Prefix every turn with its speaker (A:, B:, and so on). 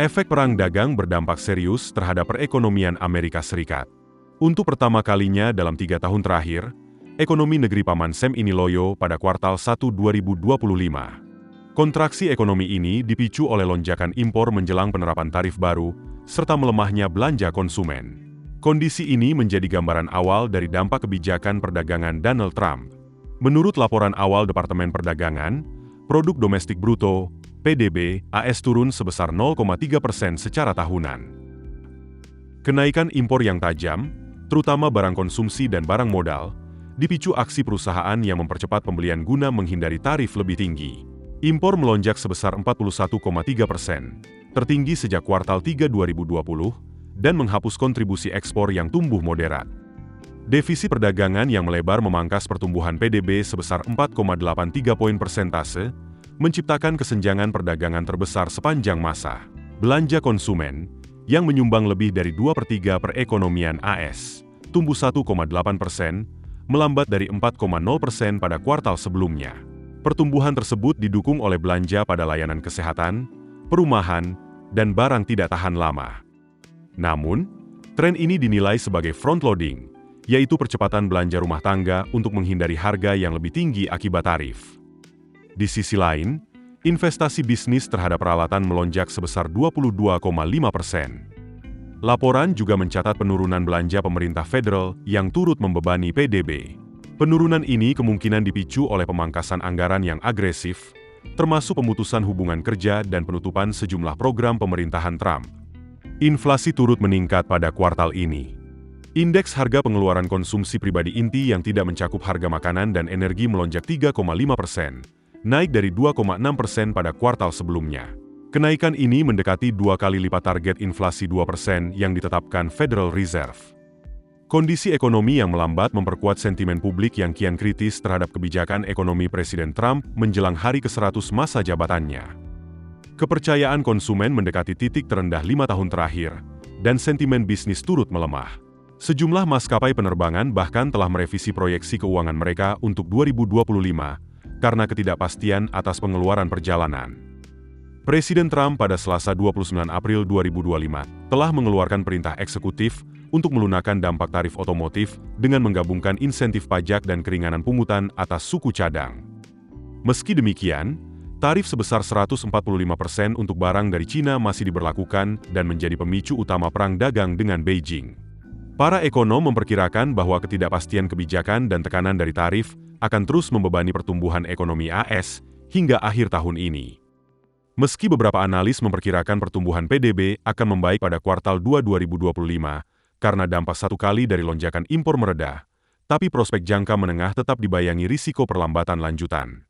A: Efek perang dagang berdampak serius terhadap perekonomian Amerika Serikat. Untuk pertama kalinya dalam 3 tahun terakhir, ekonomi negeri Paman Sam ini loyo pada kuartal 1 2025. Kontraksi ekonomi ini dipicu oleh lonjakan impor menjelang penerapan tarif baru, serta melemahnya belanja konsumen. Kondisi ini menjadi gambaran awal dari dampak kebijakan perdagangan Donald Trump. Menurut laporan awal Departemen Perdagangan, produk domestik bruto (PDB) AS turun sebesar 0,3% secara tahunan. Kenaikan impor yang tajam, terutama barang konsumsi dan barang modal, dipicu aksi perusahaan yang mempercepat pembelian guna menghindari tarif lebih tinggi. Impor melonjak sebesar 41,3%, tertinggi sejak kuartal 3 2020, dan menghapus kontribusi ekspor yang tumbuh moderat. Defisit perdagangan yang melebar memangkas pertumbuhan PDB sebesar 4,83 poin persentase, menciptakan kesenjangan perdagangan terbesar sepanjang masa. Belanja konsumen, yang menyumbang lebih dari 2/3 perekonomian AS, tumbuh 1,8%, melambat dari 4,0% pada kuartal sebelumnya. Pertumbuhan tersebut didukung oleh belanja pada layanan kesehatan, perumahan, dan barang tidak tahan lama. Namun, tren ini dinilai sebagai front-loading, yaitu percepatan belanja rumah tangga untuk menghindari harga yang lebih tinggi akibat tarif. Di sisi lain, investasi bisnis terhadap peralatan melonjak sebesar 22,5%. Laporan juga mencatat penurunan belanja pemerintah federal yang turut membebani PDB. Penurunan ini kemungkinan dipicu oleh pemangkasan anggaran yang agresif, termasuk pemutusan hubungan kerja dan penutupan sejumlah program pemerintahan Trump. Inflasi turut meningkat pada kuartal ini. Indeks harga pengeluaran konsumsi pribadi inti yang tidak mencakup harga makanan dan energi melonjak 3,5%. Naik dari 2,6% pada kuartal sebelumnya. Kenaikan ini mendekati 2 kali lipat target inflasi 2% yang ditetapkan Federal Reserve. Kondisi ekonomi yang melambat memperkuat sentimen publik yang kian kritis terhadap kebijakan ekonomi Presiden Trump menjelang hari ke-100 masa jabatannya. Kepercayaan konsumen mendekati titik terendah 5 tahun terakhir, dan sentimen bisnis turut melemah. Sejumlah maskapai penerbangan bahkan telah merevisi proyeksi keuangan mereka untuk 2025, karena ketidakpastian atas pengeluaran perjalanan. Presiden Trump pada Selasa 29 April 2025 telah mengeluarkan perintah eksekutif untuk melunakkan dampak tarif otomotif dengan menggabungkan insentif pajak dan keringanan pungutan atas suku cadang. Meski demikian, tarif sebesar 145% untuk barang dari Cina masih diberlakukan dan menjadi pemicu utama perang dagang dengan Beijing. Para ekonom memperkirakan bahwa ketidakpastian kebijakan dan tekanan dari tarif akan terus membebani pertumbuhan ekonomi AS hingga akhir tahun ini. Meski beberapa analis memperkirakan pertumbuhan PDB akan membaik pada kuartal 2 2025 karena dampak satu kali dari lonjakan impor meredah, tapi prospek jangka menengah tetap dibayangi risiko perlambatan lanjutan.